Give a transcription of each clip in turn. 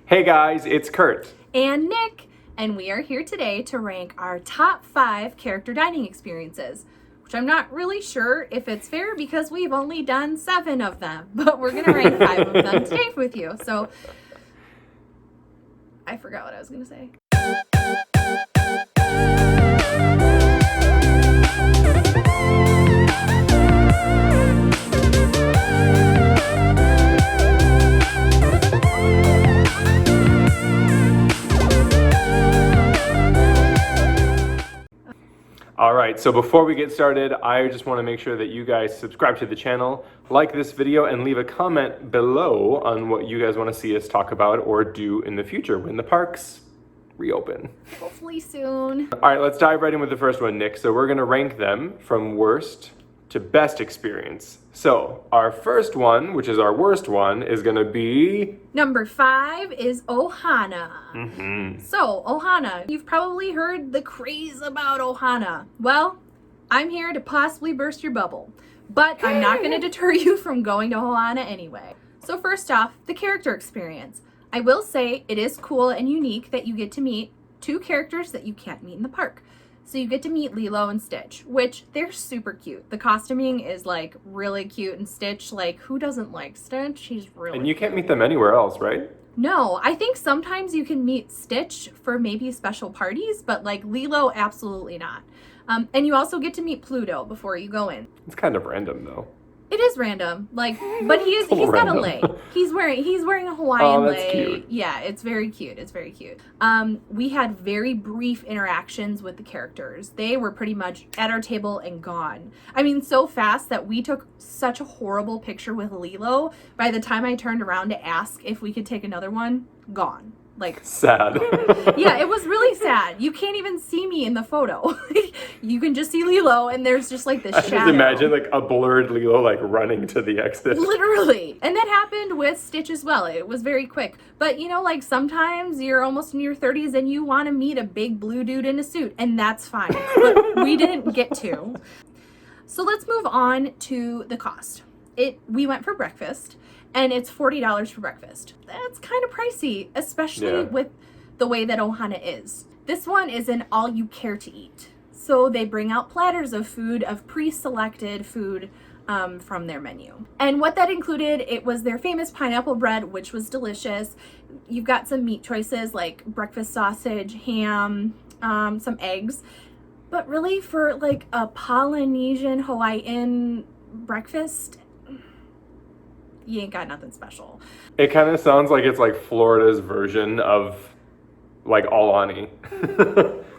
Hey guys, it's Kurt. And Nick, and we are here today to rank our top 5 character dining experiences, which I'm not really sure if it's fair because we've only done 7 of them, but we're going to rank 5 of them today with you. So, I forgot what I was going to say. Alright, so before we get started, I just want to make sure that you guys subscribe to the channel, like this video, and leave a comment below on what you guys want to see us talk about or do in the future when the parks reopen. Hopefully soon. Alright, let's dive right in with the first one, Nick. So we're going to rank them from worst to best experience. So our first one, which is our worst one, is going to be... Number 5 is Ohana. So, Ohana, you've probably heard the craze about Ohana. Well, I'm here to possibly burst your bubble, but I'm not going to deter you from going to Ohana anyway. So first off, the character experience. I will say it is cool and unique that you get to meet 2 characters that you can't meet in the park. So you get to meet Lilo and Stitch, which they're super cute. The costuming is like really cute, and Stitch, like, who doesn't like Stitch? He's really And you can't meet them anywhere else, right? No, I think sometimes you can meet Stitch for maybe special parties, but like Lilo, absolutely not. And you also get to meet Pluto before you go in. It's kind of random though. It is random, like, but he's got a lei. He's wearing a Hawaiian that's lei. cute. Yeah, it's very cute. It's very cute. We had very brief interactions with the characters. They were pretty much at our table and gone. I mean, so fast that we took such a horrible picture with Lilo. By the time I turned around to ask if we could take another one, gone. Like, sad. Yeah, it was really sad. You can't even see me in the photo. You can just see Lilo, and there's just like this shadow. Just imagine like a blurred Lilo like running to the exit. Literally. And that happened with Stitch as well. It was very quick. But you know, like sometimes you're almost in your 30s and you want to meet a big blue dude in a suit, and that's fine. But we didn't get to. So let's move on to the cost. We went for breakfast, and it's $40 for breakfast. That's kind of pricey, especially with the way that Ohana is. This one is an all you care to eat. So they bring out platters of food, of pre-selected food from their menu. And what that included, it was their famous pineapple bread, which was delicious. You've got some meat choices like breakfast sausage, ham, some eggs. But really for like a Polynesian Hawaiian breakfast, you ain't got nothing special. It kind of sounds like it's like Florida's version of like Aulani.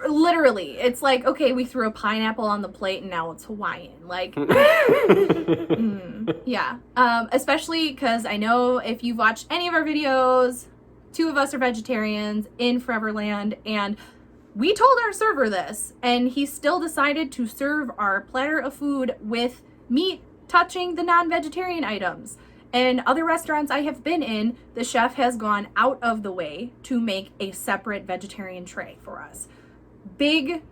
Literally, it's like, okay, we threw a pineapple on the plate and now it's Hawaiian. Like, yeah. Especially because I know if you've watched any of our videos, 2 of us are vegetarians in Foreverland, and we told our server this, and he still decided to serve our platter of food with meat touching the non-vegetarian items. And other restaurants I have been in, the chef has gone out of the way to make a separate vegetarian tray for us. Big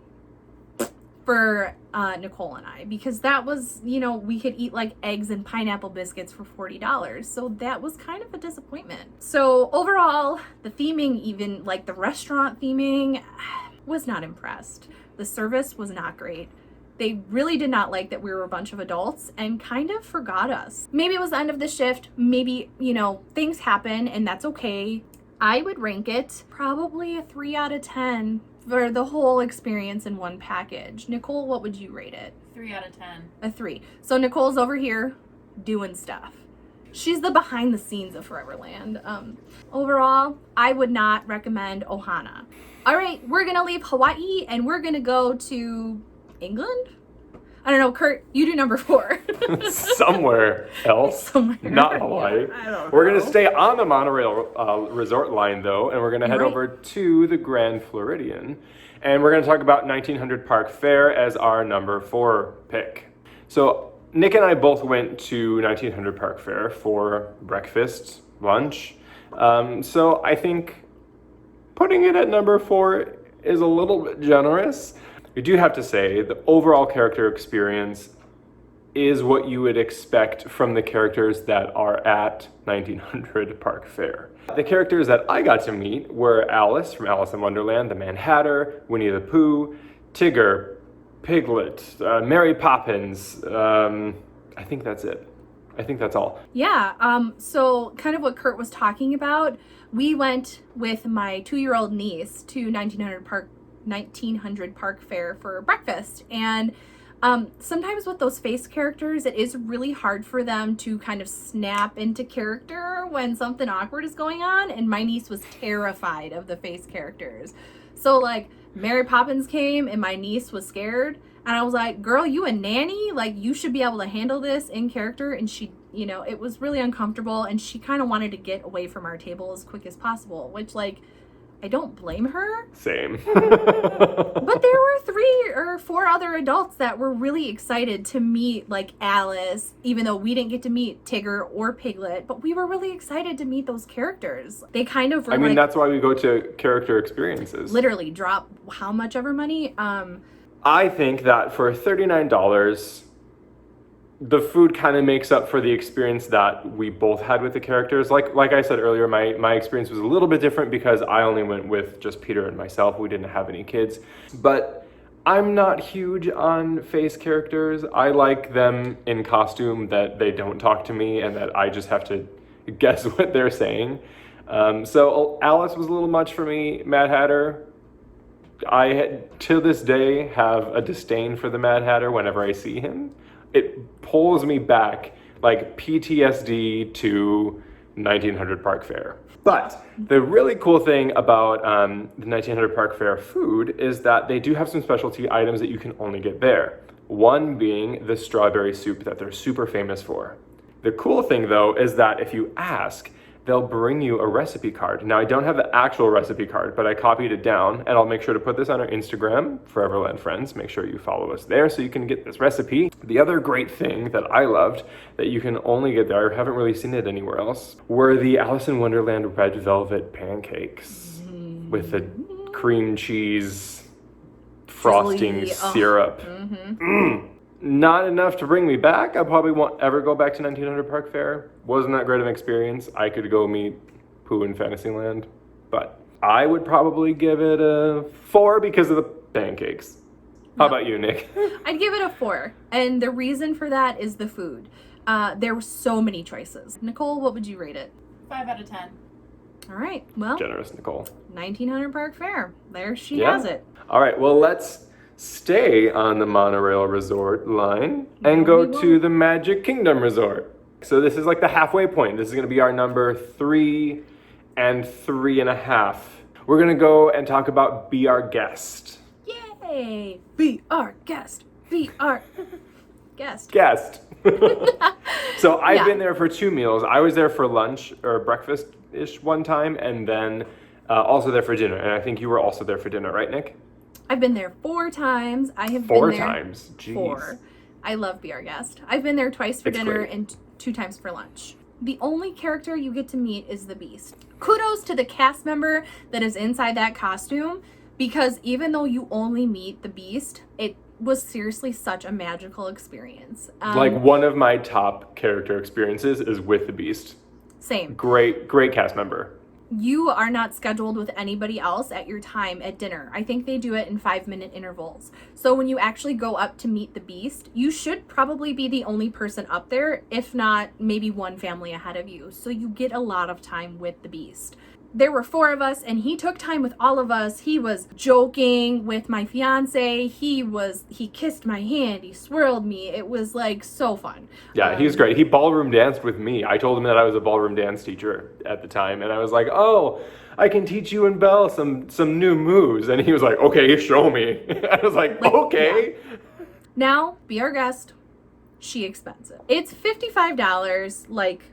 for Nicole and I, because that was, you know, we could eat like eggs and pineapple biscuits for $40. So that was kind of a disappointment. So overall, the theming, even like the restaurant theming, was not impressed. The service was not great. They really did not like that we were a bunch of adults and kind of forgot us. Maybe it was the end of the shift. Maybe, you know, things happen and that's okay. I would rank it probably a 3 out of 10 for the whole experience in one package. Nicole, what would you rate it? 3 out of 10. A 3. So Nicole's over here doing stuff. She's the behind the scenes of Foreverland. Overall, I would not recommend Ohana. All right, we're gonna leave Hawaii and we're gonna go to England? I don't know, Kurt, you do number 4. Somewhere else. Somewhere. Not Hawaii. I don't We're know. going to stay on the monorail resort line though, and we're going to head over to the Grand Floridian. And we're going to talk about 1900 Park Fair as our number 4 pick. So Nick and I both went to 1900 Park Fair for breakfast, lunch. So I think putting it at number 4 is a little bit generous. We do have to say the overall character experience is what you would expect from the characters that are at 1900 Park Fair. The characters that I got to meet were Alice from Alice in Wonderland, the Mad Hatter, Winnie the Pooh, Tigger, Piglet, Mary Poppins. I think that's it. I think that's all. Yeah, so kind of what Kurt was talking about, we went with my 2-year-old niece to 1900 Park Fair for breakfast, and sometimes with those face characters, it is really hard for them to kind of snap into character when something awkward is going on, and my niece was terrified of the face characters. So like Mary Poppins came and my niece was scared, and I was like, girl, you a nanny? Like, you should be able to handle this in character. And she, you know, it was really uncomfortable, and she kind of wanted to get away from our table as quick as possible, which, like, I don't blame her. Same. But there were 3 or 4 other adults that were really excited to meet, like, Alice, even though we didn't get to meet Tigger or Piglet, but we were really excited to meet those characters. They kind of were, I mean, that's why we go to character experiences. Literally drop how much ever money. I think that for $39, the food kind of makes up for the experience that we both had with the characters. Like I said earlier, my experience was a little bit different because I only went with just Peter and myself. We didn't have any kids. But I'm not huge on face characters. I like them in costume, that they don't talk to me and that I just have to guess what they're saying. So Alice was a little much for me. Mad Hatter, to this day, have a disdain for the Mad Hatter whenever I see him. It pulls me back like PTSD to 1900 Park Fair. But the really cool thing about the 1900 Park Fair food is that they do have some specialty items that you can only get there. One being the strawberry soup that they're super famous for. The cool thing though is that if you ask, they'll bring you a recipe card. Now, I don't have the actual recipe card, but I copied it down, and I'll make sure to put this on our Instagram, Foreverland Friends. Make sure you follow us there so you can get this recipe. The other great thing that I loved that you can only get there, I haven't really seen it anywhere else, were the Alice in Wonderland red velvet pancakes with the cream cheese frosting syrup. Not enough to bring me back. I probably won't ever go back to 1900 Park Fair. Wasn't that great of an experience. I could go meet Pooh in Fantasyland, but I would probably give it a 4 because of the pancakes. How about you, Nick? I'd give it a 4, and the reason for that is the food. There were so many choices. Nicole, what would you rate it? 5 out of 10. All right, well, Generous Nicole. 1900 Park Fair. There she has it. All right, well, let's stay on the monorail resort line and go to the Magic Kingdom Resort. So this is like the halfway point. This is going to be our number 3 and 3.5. We're going to go and talk about Be Our Guest. Yay! Be our guest. Be our guest. Guest. So I've been there for 2 meals. I was there for lunch or breakfast-ish one time, and then also there for dinner. And I think you were also there for dinner, right, Nick? I've been there 4 times. I have 4 been there times. Jeez. 4. I love Be Our Guest. I've been there twice for dinner and 2 times for lunch. The only character you get to meet is the Beast. Kudos to the cast member that is inside that costume, because even though you only meet the Beast, it was seriously such a magical experience. Like, one of my top character experiences is with the Beast. Same. Great cast member. You are not scheduled with anybody else at your time at dinner. I think they do it in 5-minute intervals. So when you actually go up to meet the Beast, you should probably be the only person up there, if not maybe one family ahead of you. So you get a lot of time with the Beast. There were 4 of us, and he took time with all of us. He was joking with my fiance. He kissed my hand. He swirled me. It was like so fun. Yeah, he was great. He ballroom danced with me. I told him that I was a ballroom dance teacher at the time, and I was like, "Oh, I can teach you and Belle some new moves." And he was like, "Okay, show me." I was like, "Okay." Yeah. Now, Be Our Guest. She expensive. It's $55, like,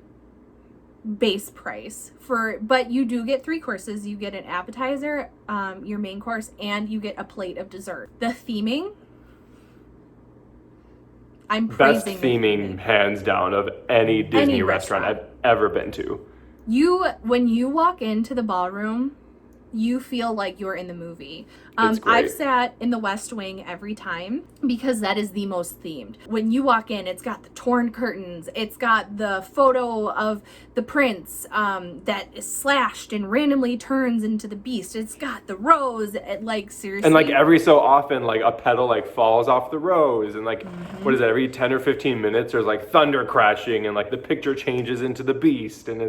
base price but you do get 3 courses. You get an appetizer, your main course, and you get a plate of dessert. The theming, I'm praising. Best theming, hands down, of any Disney restaurant I've ever been to. When you walk into the ballroom, you feel like you're in the movie. It's great. I've sat in the West Wing every time because that is the most themed. When you walk in, it's got the torn curtains. It's got the photo of the prince that is slashed and randomly turns into the beast. It's got the rose. Like, seriously. And like every so often, like a petal like falls off the rose, and like what is that? Every 10 or 15 minutes, there's like thunder crashing, and like the picture changes into the beast, and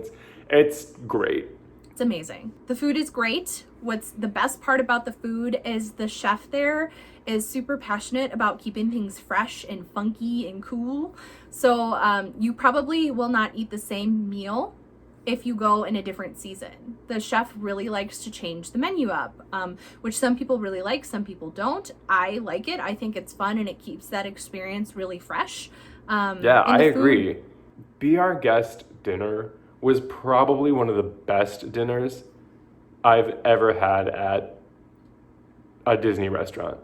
it's great. It's amazing. The food is great. What's the best part about the food is the chef there is super passionate about keeping things fresh and funky and cool. So you probably will not eat the same meal if you go in a different season. The chef really likes to change the menu up, which some people really like, some people don't. I like it. I think it's fun and it keeps that experience really fresh. Yeah, I agree. Be Our Guest dinner was probably one of the best dinners I've ever had at a Disney restaurant.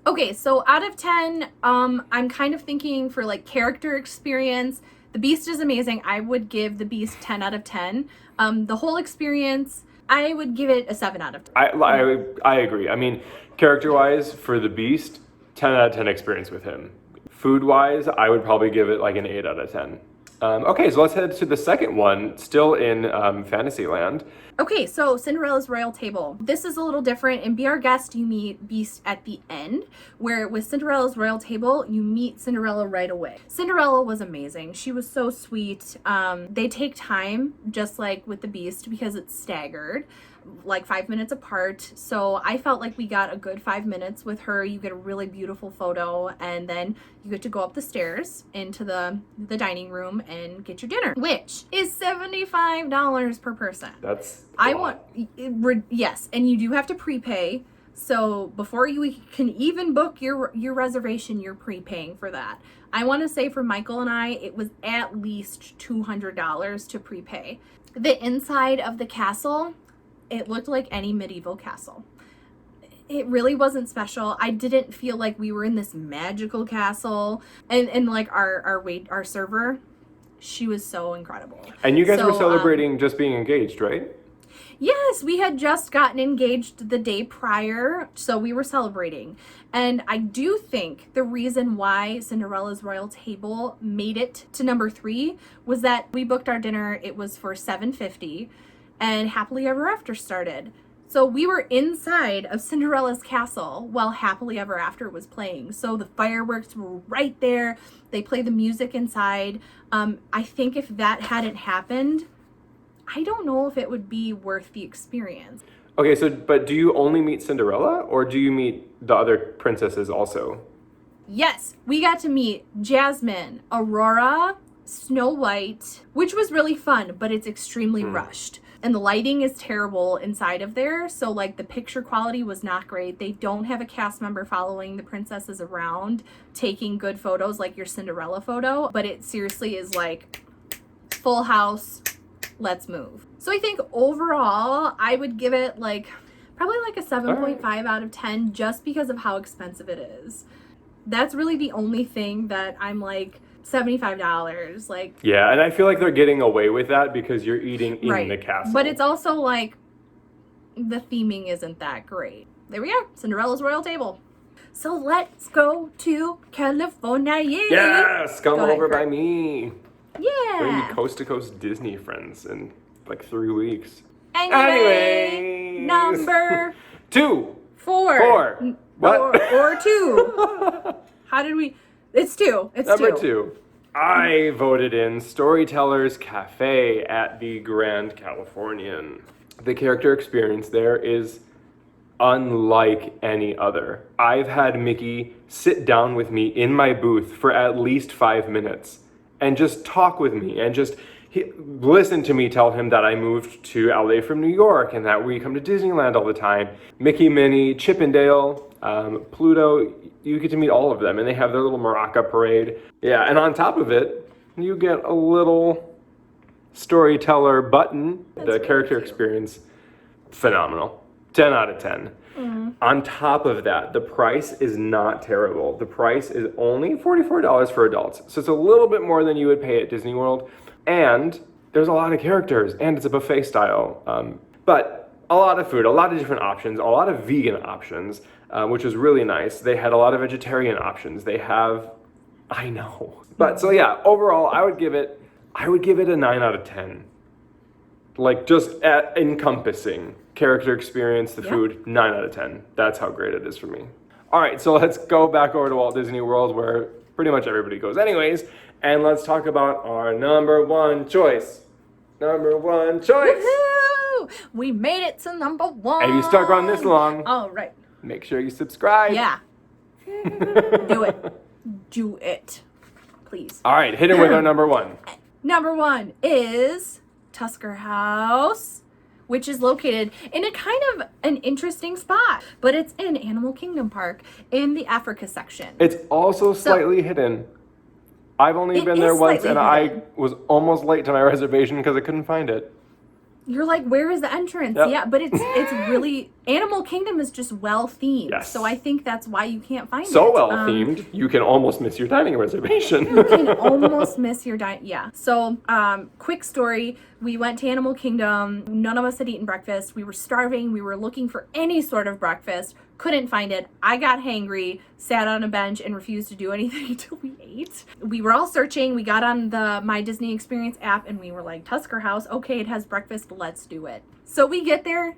Okay, so out of 10, I'm kind of thinking for like character experience, the Beast is amazing. I would give the Beast 10 out of 10. The whole experience, I would give it a 7 out of 10. I agree. I mean, character-wise, for the Beast, 10 out of 10 experience with him. Food-wise, I would probably give it like an 8 out of 10. Okay, so let's head to the second one, still in Fantasyland. Okay, so Cinderella's Royal Table. This is a little different. In Be Our Guest, you meet Beast at the end, where with Cinderella's Royal Table, you meet Cinderella right away. Cinderella was amazing. She was so sweet. They take time, just like with the Beast, because it's staggered, like 5 minutes apart. So I felt like we got a good 5 minutes with her. You get a really beautiful photo, and then you get to go up the stairs into the dining room and get your dinner, which is $75 per person. That's yes, and you do have to prepay. So before you can even book your reservation, you're prepaying for that. I want to say for Michael and I, it was at least $200 to prepay. The inside of the castle, it looked like any medieval castle. It really wasn't special. I didn't feel like we were in this magical castle. And like our server, she was so incredible. And you guys were celebrating just being engaged, right? Yes, we had just gotten engaged the day prior, so we were celebrating. And I do think the reason why Cinderella's Royal Table made it to number 3 was that we booked our dinner. It was for $7.50, and Happily Ever After started. So we were inside of Cinderella's castle while Happily Ever After was playing. So the fireworks were right there. They play the music inside. I think if that hadn't happened, I don't know if it would be worth the experience. Okay, so, but do you only meet Cinderella, or do you meet the other princesses also? Yes, we got to meet Jasmine, Aurora, Snow White, which was really fun, but it's extremely rushed. And the lighting is terrible inside of there, so like the picture quality was not great. They don't have a cast member following the princesses around taking good photos like your Cinderella photo, but it seriously is like full house, let's move. So I think overall, I would give it like probably like a 7.5 out of 10 just because of how expensive it is. That's really the only thing that I'm like, $75, like. Yeah, and I feel like they're getting away with that because you're eating in the castle. But it's also like the theming isn't that great. There we are, Cinderella's Royal Table. So let's go to California. Yes, come ahead, over Kurt. by me. We're gonna Yeah. be coast to coast Disney friends in like 3 weeks. Anyway, number 2. 4. What? Or 2. How did we? It's 2. It's Number 2. 2. I voted in Storytellers Cafe at the Grand Californian. The character experience there is unlike any other. I've had Mickey sit down with me in my booth for at least 5 minutes and just talk with me and just listen to me tell him that I moved to LA from New York and that we come to Disneyland all the time. Mickey, Minnie, Chippendale, Pluto, you get to meet all of them, and they have their little maraca parade. Yeah, and on top of it, you get a little storyteller button. The character experience, phenomenal. 10 out of 10. On top of that, the price is not terrible. The price is only $44 for adults, so it's a little bit more than you would pay at Disney World, and there's a lot of characters, and it's a buffet style. But a lot of food, a lot of different options, a lot of vegan options, which was really nice. They had a lot of vegetarian options. They have, I know. But so yeah, overall, I would give it a 9 out of 10. Like just at encompassing character experience, the food, 9 out of 10. That's how great it is for me. All right, so let's go back over to Walt Disney World where pretty much everybody goes anyways, and let's talk about our number one choice. Number one choice. Woohoo! We made it to number 1. And if you stuck around this long, all right, make sure you subscribe. Yeah. Do it. Please. All right, hit it with our number 1. Number 1 is Tusker House, which is located in a kind of an interesting spot, but it's in Animal Kingdom Park in the Africa section. It's also slightly hidden. I've only been there once, and I was almost late to my reservation because I couldn't find it. You're like, where is the entrance? Yep. Yeah, but it's really, Animal Kingdom is just well themed. Yes. So I think that's why you can't find it. So well themed, you can almost miss your dining reservation. You can almost miss your yeah. So, quick story. We went to Animal Kingdom. None of us had eaten breakfast. We were starving. We were looking for any sort of breakfast. Couldn't find it. I got hangry, sat on a bench, and refused to do anything until we ate. We were all searching. We got on the My Disney Experience app, and we were like, Tusker House, okay, it has breakfast, let's do it. So we get there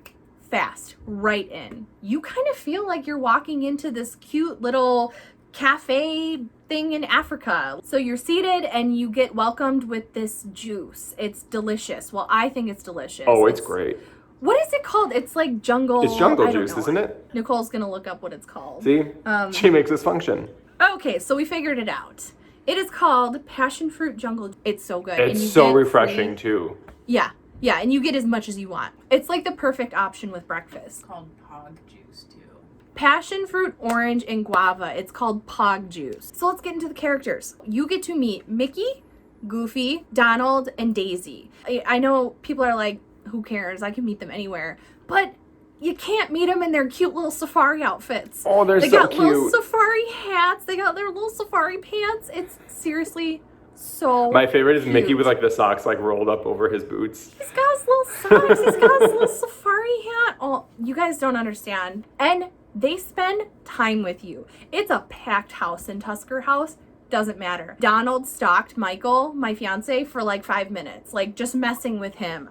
fast, right in. You kind of feel like you're walking into this cute little cafe thing in Africa. So you're seated and you get welcomed with this juice. It's delicious. Well, I think it's delicious. Oh, it's great. What is it called? It's like jungle. It's jungle juice, isn't it? Nicole's gonna look up what it's called. See? She makes this function. Okay, so we figured it out. It is called passion fruit jungle. It's so good. It's so refreshing too. Yeah, and you get as much as you want. It's like the perfect option with breakfast. It's called pog juice too. Passion fruit, orange, and guava. It's called pog juice. So let's get into the characters. You get to meet Mickey, Goofy, Donald, and Daisy. I know people are like, who cares? I can meet them anywhere. But you can't meet them in their cute little safari outfits. Oh, they so cute. They got little safari hats. They got their little safari pants. It's seriously so My favorite is cute. Mickey with like the socks like rolled up over his boots. He's got his little socks. He's got his little safari hat. Oh, you guys don't understand. And they spend time with you. It's a packed house in Tusker House. Doesn't matter. Donald stalked Michael, my fiance, for like 5 minutes, like just messing with him.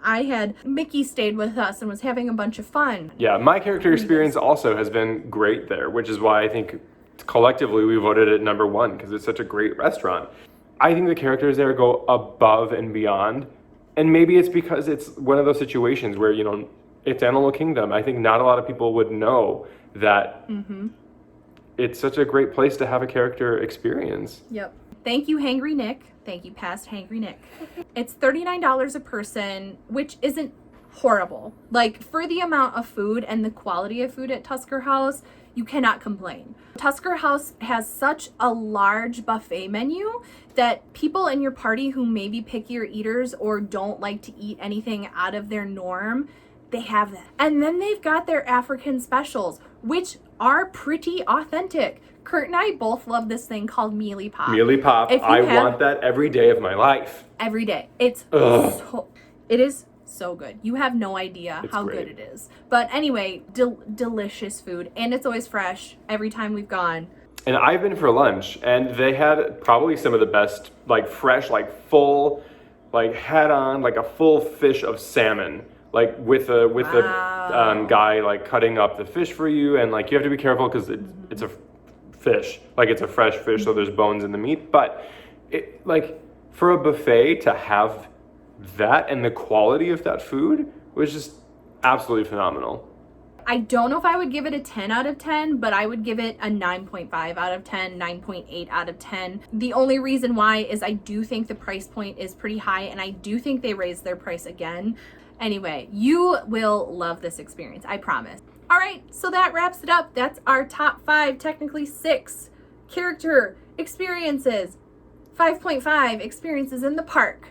Mickey stayed with us and was having a bunch of fun. Yeah, my character experience also has been great there, which is why I think collectively we voted it number 1 because it's such a great restaurant. I think the characters there go above and beyond, and maybe it's because it's one of those situations where, you know, it's Animal Kingdom. I think not a lot of people would know that it's such a great place to have a character experience. Yep. Thank you, Hangry Nick. Thank you, past Hangry Nick. It's $39 a person, which isn't horrible. Like, for the amount of food and the quality of food at Tusker House, you cannot complain. Tusker House has such a large buffet menu that people in your party who may be pickier eaters or don't like to eat anything out of their norm, they have that. And then they've got their African specials, which are pretty authentic. Kurt and I both love this thing called Mealy Pop. Mealy Pop, I want that every day of my life. Every day. It is so good. You have no idea how good it is. But anyway, delicious food, and it's always fresh every time we've gone. And I've been for lunch, and they had probably some of the best, like fresh, like full, like head on, like a full fish of salmon. Like with the guy like cutting up the fish for you, and like you have to be careful because it's a fish, like it's a fresh fish, so there's bones in the meat. But it, like for a buffet to have that and the quality of that food was just absolutely phenomenal. I don't know if I would give it a 10 out of 10, but I would give it a 9.5 out of 10, 9.8 out of 10. The only reason why is I do think the price point is pretty high, and I do think they raised their price again. Anyway, you will love this experience, I promise. All right, so that wraps it up. That's our top 5, technically 6 character experiences. 5.5 experiences in the park.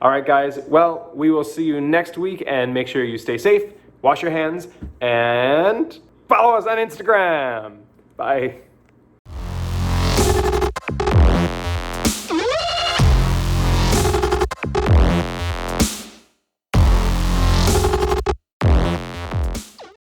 All right, guys. Well, we will see you next week, and make sure you stay safe, wash your hands, and follow us on Instagram. Bye.